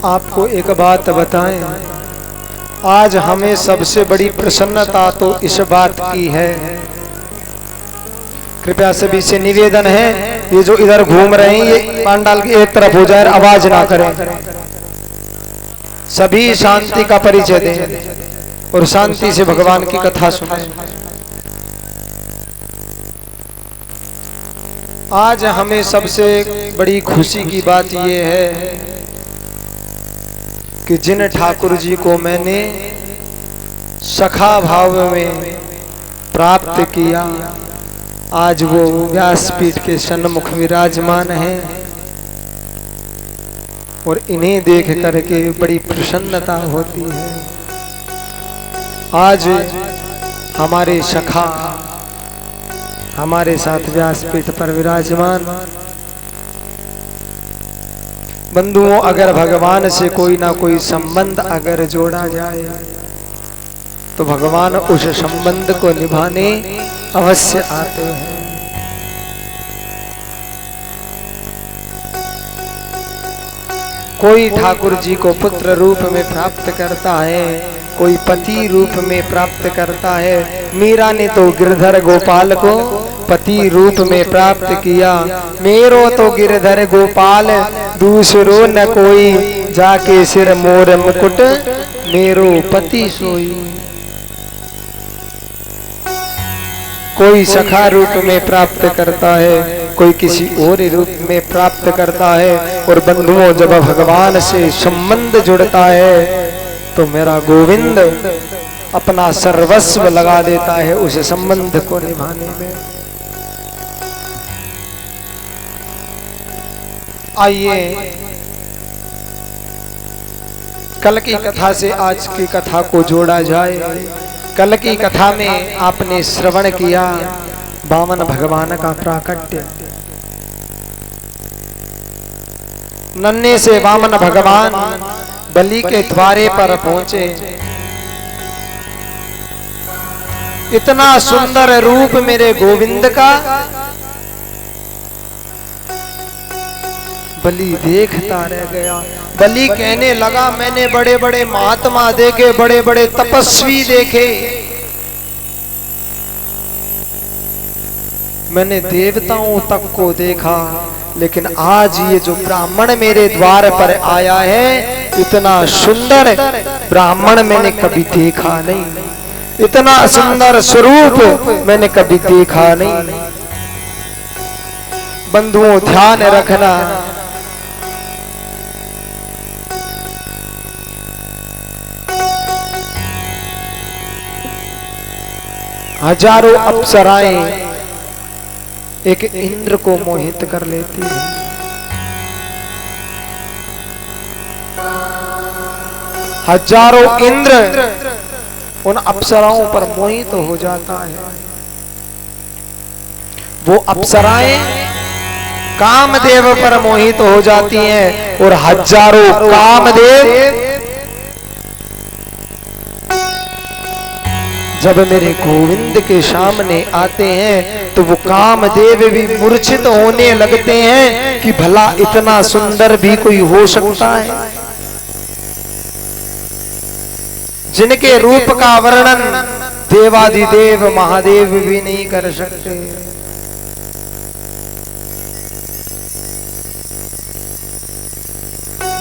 आपको एक बात बताएं, आज हमें सबसे बड़ी प्रसन्नता तो इस बात की है, कृपया सभी से निवेदन है, ये जो इधर घूम रहे हैं ये पंडाल की एक तरफ हो जाए, आवाज ना करें, सभी शांति का परिचय दें और शांति से भगवान की कथा सुनें। आज हमें सबसे बड़ी खुशी की बात यह है कि जिन ठाकुर जी को मैंने सखा भाव में प्राप्त किया, आज वो व्यासपीठ के सन्मुख विराजमान हैं और इन्हें देख करके बड़ी प्रसन्नता होती है। आज हमारे सखा हमारे साथ व्यासपीठ पर विराजमान। बंधुओं, अगर भगवान से कोई ना कोई संबंध अगर जोड़ा जाए तो भगवान उस संबंध को निभाने अवश्य आते हैं। कोई ठाकुर जी को पुत्र रूप में प्राप्त करता है, कोई पति रूप में प्राप्त करता है। मीरा ने तो गिरधर गोपाल को पति रूप में प्राप्त किया। मेरो तो गिरधर गोपाल दूसरो न कोई, जाके सिर मोर मुकुट मेरो पति सोई। कोई सखा रूप में प्राप्त करता है, कोई किसी और रूप में प्राप्त करता है। और बंधुओं, जब भगवान से संबंध जुड़ता है तो मेरा गोविंद अपना सर्वस्व लगा देता है उस संबंध को निभाने में। आइए कल की कथा से आज की कथा को जोड़ा जाए। कल की कथा में आपने श्रवण किया वामन भगवान का प्राकट्य। नन्हे से वामन भगवान बलि के द्वारे पर पहुंचे। इतना सुंदर रूप मेरे गोविंद का बलि देखता रह गया। बलि कहने लगा, मैंने बड़े बड़े महात्मा देखे, बड़े बड़े तपस्वी देखे, मैंने देवताओं तक को देखा, लेकिन आज ये जो ब्राह्मण मेरे द्वार पर आया है, इतना सुंदर ब्राह्मण मैंने कभी देखा नहीं, इतना सुंदर स्वरूप मैंने कभी देखा नहीं। बंधुओं, ध्यान रखना, हजारों अप्सराएं एक इंद्र को मोहित कर लेती है। हजारों इंद्र उन अप्सराओं पर मोहित हो जाता है। वो अप्सराएं कामदेव पर मोहित हो जाती हैं और हजारों कामदेव जब मेरे गोविंद के सामने आते हैं तो वो कामदेव भी मूर्छित होने लगते हैं कि भला इतना सुंदर भी कोई हो सकता है। जिनके रूप का वर्णन देवाधिदेव महादेव भी नहीं कर सकते।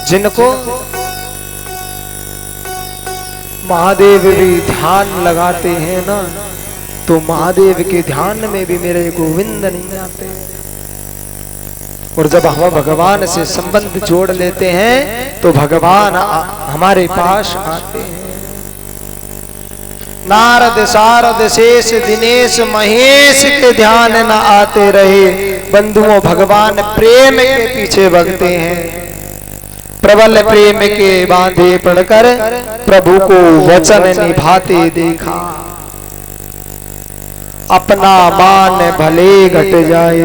जिनको महादेव भी ध्यान लगाते हैं ना, तो महादेव के ध्यान में भी मेरे गोविंद नहीं आते। और जब हम भगवान से संबंध जोड़ लेते हैं तो भगवान हमारे पास आते हैं। नारद शारद शेष दिनेश महेश के ध्यान न आते रहे। बंधुओं, भगवान प्रेम के पीछे भगते हैं। प्रबल प्रेम के बांधे पड़कर प्रभु को वचन निभाते देखा। अपना मान भले घट जाए,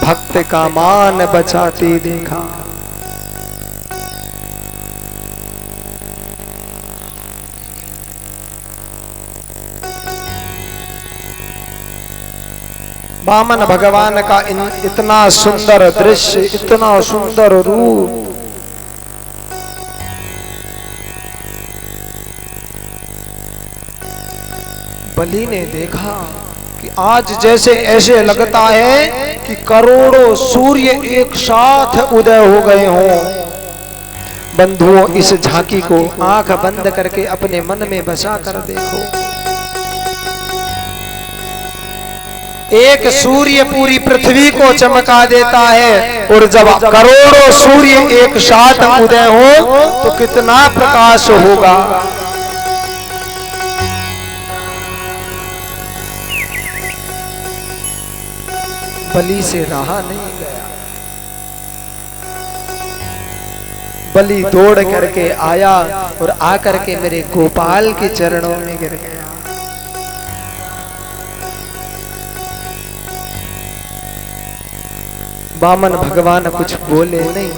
भक्त का मान बचाते देखा। वामन भगवान का इतना सुंदर दृश्य, इतना सुंदर रूप बलि ने देखा कि आज जैसे ऐसे लगता है कि करोड़ों सूर्य एक साथ उदय हो गए हों। बंधुओं, इस झांकी को आंख बंद करके अपने मन में बसा कर देखो। एक सूर्य पूरी पृथ्वी को चमका देता है, और जब करोड़ों सूर्य एक साथ उदय हो तो कितना प्रकाश होगा। बलि से रहा नहीं गया। बलि दौड़ करके आया और आकर के मेरे गोपाल के चरणों में गिर गया। वामन भगवान कुछ बोले नहीं।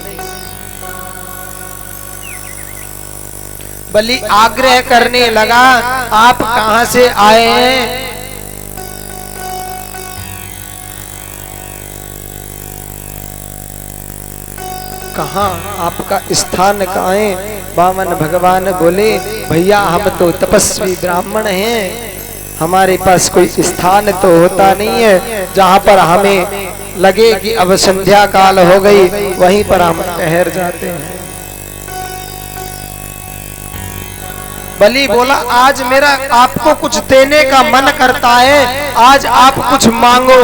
बलि आग्रह करने लगा, आप कहां से आए हैं? कहां आपका स्थान कहां है? वामन भगवान बोले, भैया हम तो तपस्वी ब्राह्मण हैं, हमारे पास कोई स्थान तो होता नहीं है, जहां पर हमें लगे कि अब संध्या काल हो गई वहीं पर हम ठहर जाते हैं। बलि बोला, आज मेरा आपको कुछ देने का मन करता है, आज आप कुछ मांगो।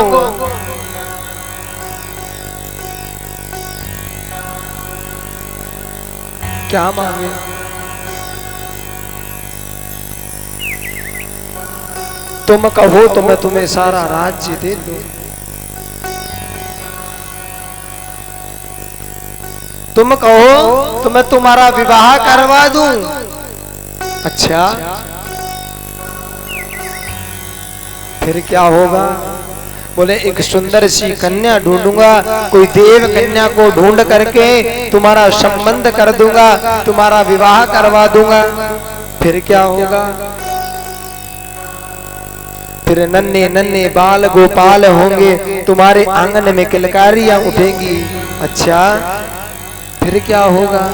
क्या मांगे? तुम कहो तो मैं तुम्हें सारा राज्य दे दूं। तुम कहो तो मैं तुम्हारा विवाह करवा दूं। अच्छा, फिर क्या होगा? बोले, एक सुंदर सी कन्या ढूंढूंगा, कोई देव कन्या को ढूंढ करके तुम्हारा संबंध कर दूंगा, तुम्हारा विवाह करवा दूंगा। फिर क्या होगा? फिर नन्हे नन्हे बाल गोपाल होंगे, तुम्हारे आंगन में किलकारियां उठेंगी। अच्छा, फिर क्या होगा?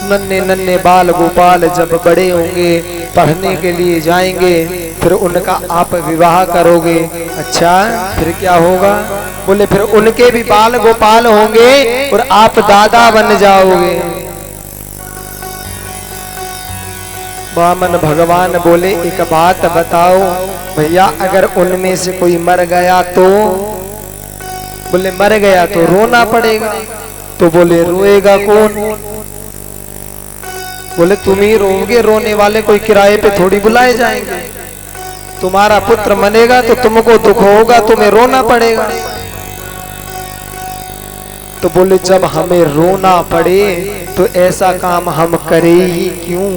नन्हे नन्हे बाल गोपाल जब बड़े होंगे, पढ़ने के लिए जाएंगे, फिर उनका आप विवाह करोगे। अच्छा, फिर क्या होगा? बोले, फिर उनके भी बाल गोपाल होंगे और आप दादा बन जाओगे। वामन भगवान बोले, एक बात बताओ भैया, अगर उनमें से कोई मर गया तो? बोले, मर गया तो रोना पड़ेगा। तो बोले, रोएगा कौन? बोले, तुम ही रोओगे, रोने वाले कोई किराए पे थोड़ी बुलाए जाएंगे। तुम्हारा पुत्र मरेगा तो तुमको दुख होगा, तुम्हें रोना पड़ेगा। तो बोले, जब हमें रोना पड़े तो ऐसा काम हम करे ही क्यों?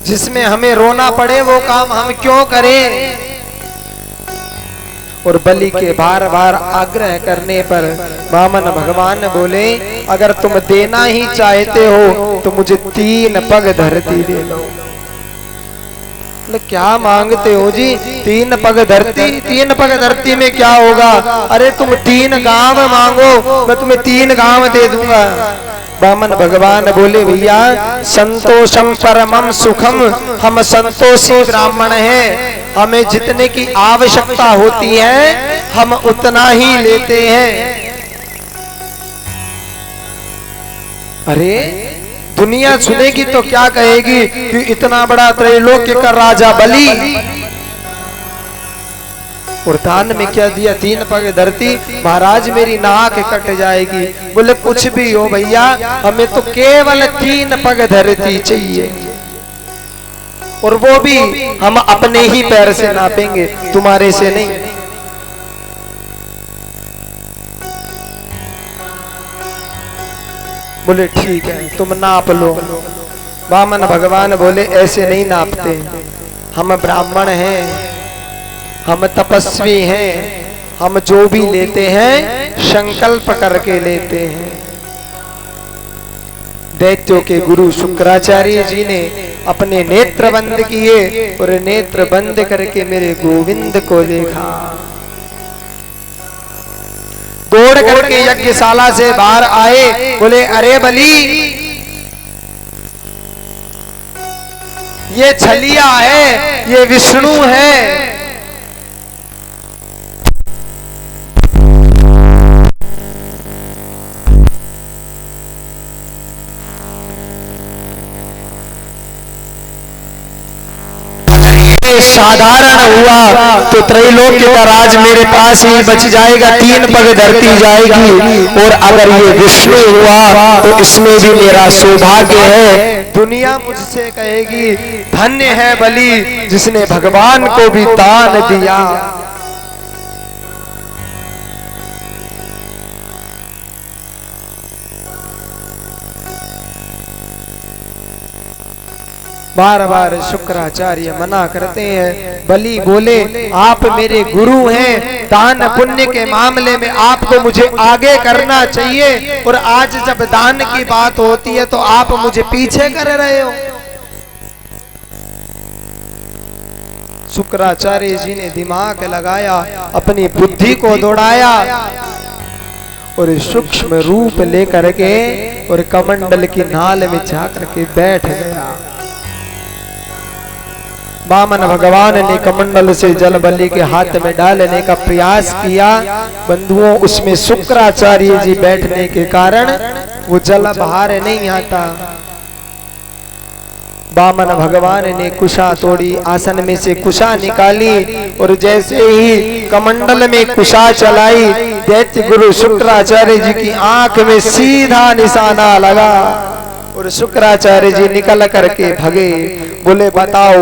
जिसमें हमें रोना पड़े वो काम हम क्यों करें? और बलि के बार बार आग्रह करने पर वामन भगवान बोले, अगर तुम देना ही चाहते हो तो मुझे 3 पग धरती दे दो। क्या मांगते हो जी? 3 पग धरती? 3 पग धरती में क्या होगा? अरे तुम 3 गांव मांगो, मैं तुम्हें 3 गांव दे दूंगा। वामन भगवान बोले, भैया संतोषम परमम सुखम, हम संतोषी ब्राह्मण हैं, हमें जितने की आवश्यकता होती है हम उतना ही लेते हैं। अरे दुनिया सुनेगी तो क्या कहेगी कि इतना बड़ा त्रैलोक्य का राजा बलि, और दान में क्या दिया? 3 पग धरती। महाराज मेरी नाक कट जाएगी। बोले, कुछ भी हो भैया, हमें तो केवल 3 पग धरती चाहिए, और वो भी हम अपने ही पैर से नापेंगे, तुम्हारे से नहीं। बोले, ठीक है, तुम नाप लो। वामन भगवान बोले, ऐसे नहीं नापते, हम ब्राह्मण हैं, हम तपस्वी हैं, हम जो भी लेते हैं संकल्प करके लेते हैं। दैत्यों के गुरु शुक्राचार्य जी ने अपने नेत्र बंद किए और नेत्र बंद करके मेरे गोविंद को देखा। दौड़ करके यज्ञशाला से बाहर आए, बोले अरे बलि ये छलिया है, ये विष्णु है। साधारण हुआ तो त्रैलोक्य का राज मेरे पास ही बच जाएगा, 3 पग धरती जाएगी। और अगर ये विष्णु हुआ तो इसमें भी मेरा सौभाग्य है। दुनिया मुझसे कहेगी धन्य है बलि जिसने भगवान को भी दान दिया। बार बार शुक्राचार्य मना करते हैं। बलि बोले आप मेरे गुरु हैं, दान पुण्य के मामले में आपको मुझे आगे करना चाहिए, और आज जब दान की बात होती है तो आप मुझे पीछे कर रहे हो। शुक्राचार्य जी ने दिमाग लगाया, अपनी बुद्धि को दौड़ाया और सूक्ष्म रूप लेकर के और कमंडल की नाल में जाकर के बैठ गया। वामन भगवान ने कमंडल से जल बलि के हाथ में डालने का प्रयास किया। बंधुओं, उसमें शुक्राचार्य जी बैठने के कारण वो जल बाहर नहीं आता। वामन भगवान ने कुशा तोड़ी, आसन में से कुशा निकाली और जैसे ही कमंडल में कुशा चलाई, दैत्य गुरु शुक्राचार्य जी की आंख में सीधा निशाना लगा और शुक्राचार्य जी निकल करके भगे। बोले बताओ,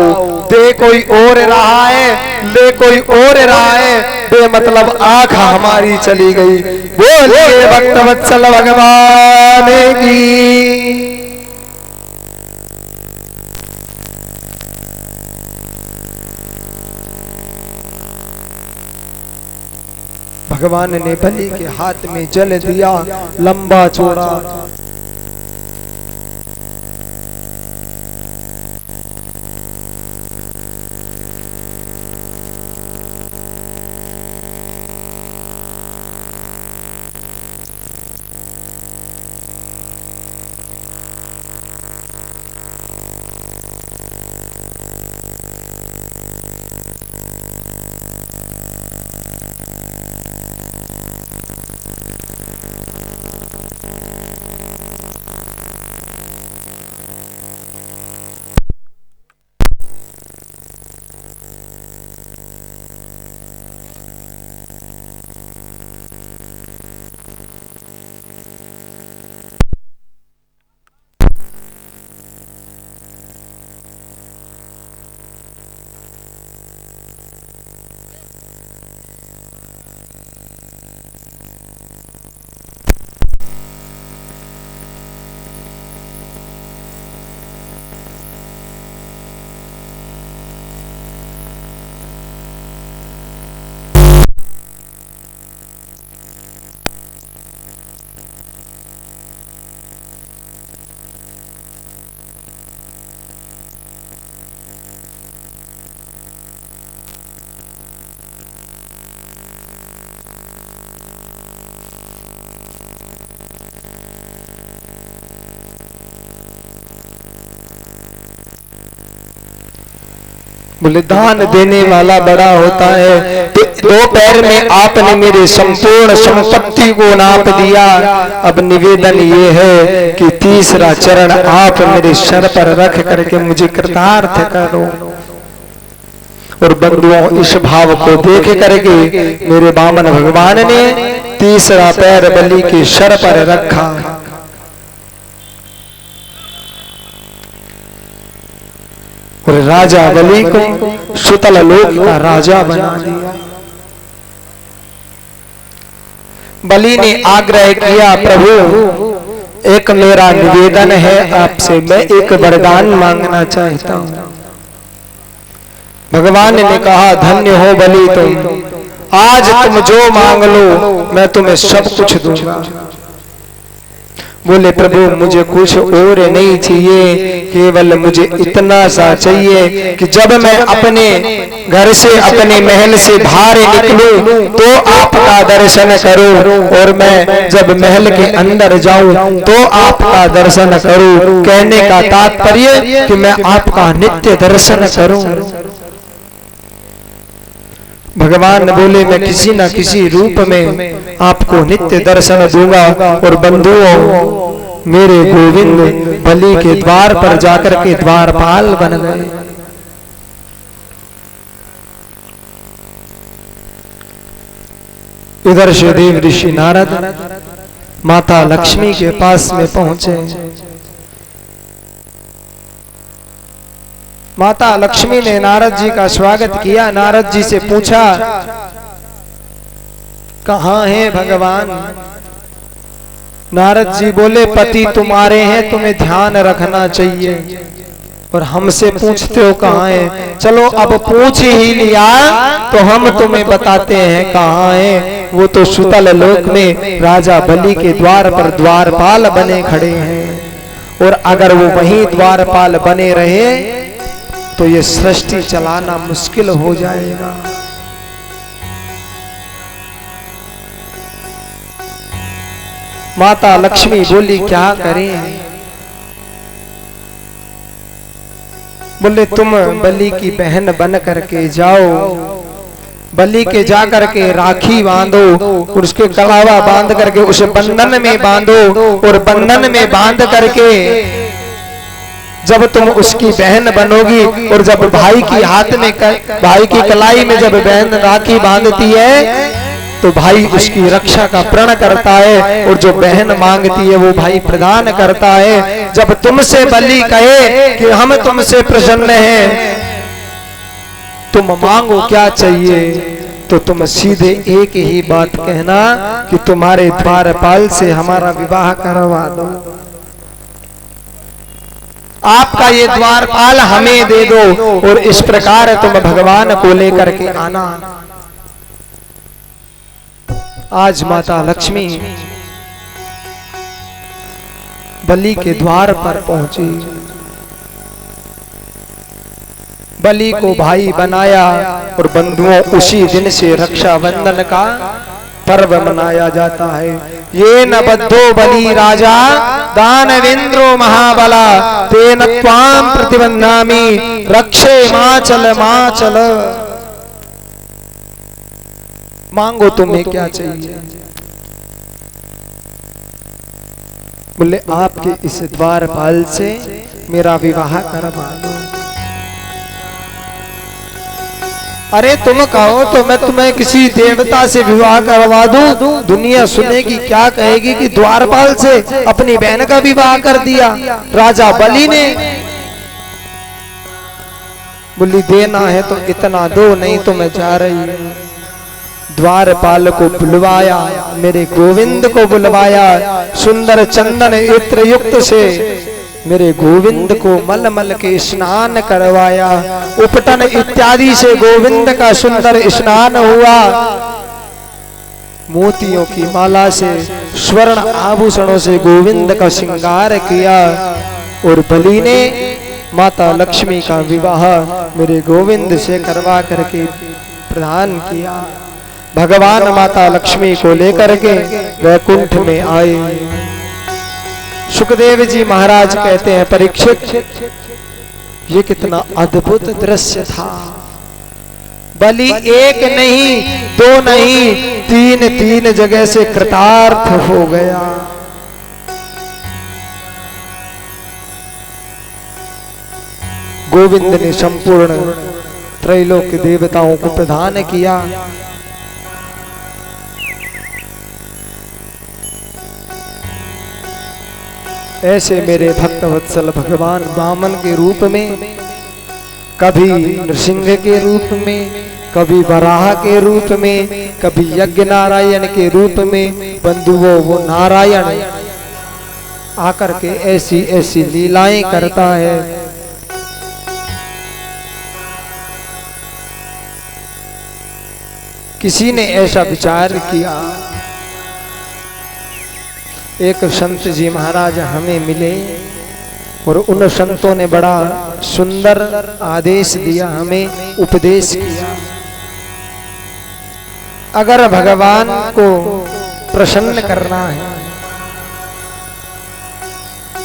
दे कोई और रहा है, ले कोई और रहा है, बे मतलब आंख हमारी चली गई। बोलिए भक्तवत्सल भगवान की। भगवान ने बलि के हाथ में जल दिया, लंबा चौड़ा। बोले दान देने वाला बड़ा होता है, तो 2 पैर में आपने मेरे संपूर्ण संपत्ति को नाप दिया। अब निवेदन ये है कि तीसरा चरण आप मेरे सर पर रख करके मुझे कृतार्थ करो। और बंधुओं, इस भाव को देख करके मेरे वामन भगवान ने तीसरा पैर बलि के सर पर रखा और राजा बलि को सुतल लोक का राजा बना दिया। बलि ने आग्रह किया, प्रभु एक मेरा निवेदन है आपसे, मैं एक वरदान मांगना चाहता हूं। भगवान ने कहा, धन्य हो बलि तुम, आज तुम जो मांग लो मैं तुम्हें सब कुछ दूंगा। बोले प्रभु मुझे कुछ और नहीं चाहिए, केवल मुझे इतना सा चाहिए कि जब मैं अपने घर से अपने महल से बाहर निकलूं तो आपका दर्शन करूं, और मैं जब महल के अंदर जाऊं तो आपका दर्शन करूं। कहने का तात्पर्य कि मैं आपका नित्य दर्शन करूं। भगवान बोले मैं किसी न किसी रूप में आपको नित्य दर्शन दूंगा। और बंधुओं, मेरे गोविंद बलि के द्वार पर जाकर के द्वारपाल बन गए। इधर से देव ऋषि नारद माता लक्ष्मी के पास में पहुंचे। माता लक्ष्मी ने नारद जी का स्वागत किया। नारद जी से पूछा कहाँ हैं भगवान? नारद जी बोले पति तुम्हारे हैं, तुम्हें ध्यान रखना चाहिए, और हमसे पूछते हो कहाँ है। चलो अब पूछ ही लिया तो हम तुम्हें बताते हैं कहाँ है। वो तो सुतल लोक में राजा बलि के द्वार पर द्वारपाल बने खड़े हैं, और अगर वो वहीं द्वारपाल बने रहे तो ये सृष्टि चलाना मुश्किल हो जाएगा। माता लक्ष्मी बोली क्या करें? बोले तुम बलि की बहन बन करके जाओ, बलि के जा करके राखी बांधो, और उसके कलावा बांध करके उसे बंधन में बांधो, और बंधन में बांध करके जब तुम उसकी बहन बनोगी, और जब भाई की हाथ में भाई की कलाई में जब बहन राखी बांधती है तो भाई उसकी रक्षा का प्रण करता है, और जो बहन मांगती है वो भाई प्रदान करता है। जब तुमसे बलि कहे कि हम तुमसे प्रसन्न हैं, तुम मांगो क्या चाहिए, तो तुम सीधे एक ही बात कहना कि तुम्हारे द्वारपाल से हमारा विवाह करवा दो, आपका ये द्वारपाल हमें दे दो, और इस प्रकार तुम भगवान को लेकर के आना। आज माता लक्ष्मी बलि के द्वार पर पहुंची, बलि को भाई बनाया, और बंधुओं उसी दिन से रक्षाबंधन का पर्व मनाया जाता है। ये न बद्धो बलि राजा दानवेंद्रो महाबला, तेन त्वाम प्रतिबंधामि रक्षे माचल माचल। मांगो तुम्हें क्या चाहिए? बोले आपके इस द्वारपाल से मेरा विवाह करवा दो। अरे तुम कहो तो मैं तुम्हें किसी देवता से विवाह करवा दूं, दुनिया सुनेगी क्या कहेगी कि द्वारपाल से अपनी बहन का विवाह कर दिया राजा बलि ने। बोली देना है तो इतना दो, नहीं तो मैं जा रही हूं। द्वारपाल को बुलवाया, मेरे गोविंद को बुलवाया, सुंदर चंदन इत्र युक्त से मेरे गोविंद को मल मल के स्नान करवाया, उपटन इत्यादि से गोविंद का सुंदर स्नान हुआ, मोतियों की माला से स्वर्ण आभूषणों से गोविंद का श्रृंगार किया, और बलि ने माता लक्ष्मी का विवाह मेरे गोविंद से करवा करके प्रदान किया। भगवान माता लक्ष्मी को लेकर के वैकुंठ में आए। सुखदेव जी महाराज कहते हैं परीक्षित, ये कितना अद्भुत दृश्य था। बलि एक नहीं, दो नहीं, तीन तीन जगह से कृतार्थ हो गया। गोविंद ने संपूर्ण त्रैलोक्य देवताओं को प्रदान किया। ऐसे मेरे भक्त वत्सल भगवान वामन के रूप में, कभी नृसिंह के रूप में, कभी वराह के रूप में, कभी यज्ञ नारायण के रूप में, बंधुओं वो नारायण आकर के ऐसी ऐसी लीलाएं करता है। किसी ने ऐसा विचार किया एक संत जी महाराज हमें मिले और उन संतों ने बड़ा सुंदर आदेश दिया, हमें उपदेश किया। अगर भगवान को प्रसन्न करना है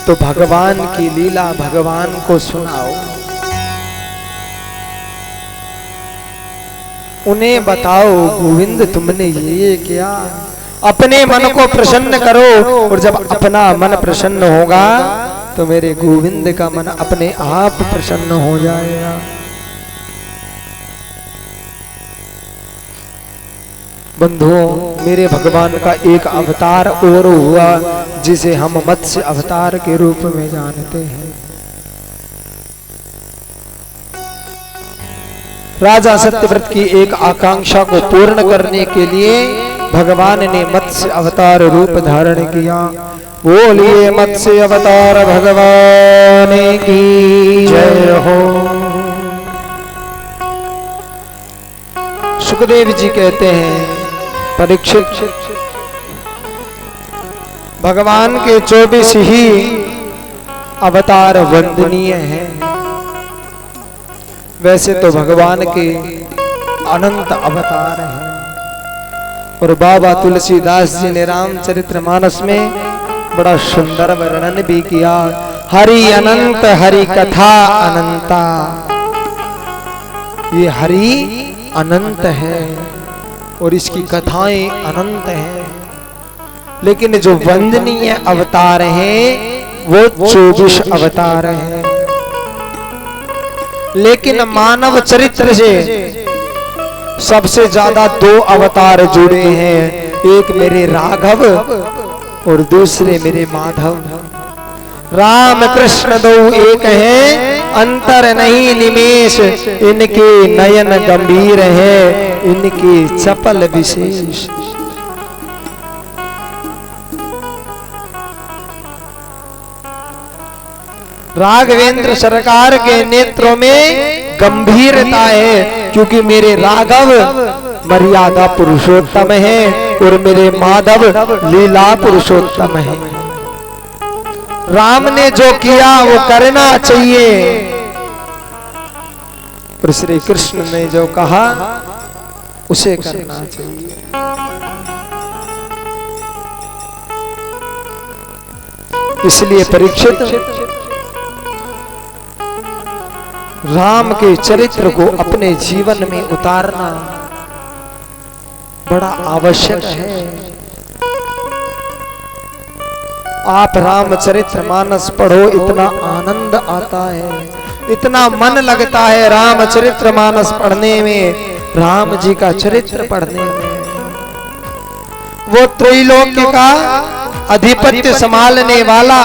तो भगवान की लीला भगवान को सुनाओ, उन्हें बताओ गोविंद तुमने ये किया। अपने मन को प्रसन्न करो, और जब अपना मन प्रसन्न होगा तो मेरे गोविंद का मन अपने आप प्रसन्न हो जाएगा। बंधुओं, मेरे भगवान का एक अवतार और हुआ जिसे हम मत्स्य अवतार के रूप में जानते हैं। राजा सत्यव्रत की एक आकांक्षा को पूर्ण करने के लिए भगवान ने मत्स्य अवतार रूप धारण किया। बोलिए मत्स्य अवतार भगवान की जय हो। सुखदेव जी कहते हैं, परीक्षित, भगवान के 24 ही अवतार वंदनीय हैं। वैसे तो भगवान के अनंत अवतार हैं, और बाबा तुलसीदास जी ने रामचरितमानस में बड़ा सुंदर वर्णन भी किया। हरि अनंत हरि कथा अनंता, ये हरि अनंत है और इसकी कथाएं अनंत हैं। लेकिन जो वंदनीय अवतार हैं वो 24 अवतार हैं। लेकिन मानव चरित्र से सबसे ज्यादा 2 अवतार जुड़े हैं, एक मेरे राघव और दूसरे मेरे माधव। राम कृष्ण दो एक हैं, अंतर नहीं निमेष, इनके नयन गंभीर है, इनके चपल विशेष। राघवेंद्र सरकार के नेत्रों में गंभीरता है, क्योंकि मेरे राघव मर्यादा पुरुषोत्तम है और मेरे माधव लीला पुरुषोत्तम है। राम ने जो किया वो करना चाहिए, और श्री कृष्ण ने जो कहा उसे करना चाहिए। इसलिए परीक्षित, राम के चरित्र को अपने जीवन में उतारना बड़ा आवश्यक है। आप रामचरितमानस पढ़ो, इतना आनंद आता है, इतना मन लगता है रामचरितमानस पढ़ने में, राम जी का चरित्र पढ़ने में। वो त्रैलोक्य का अधिपत्य संभालने वाला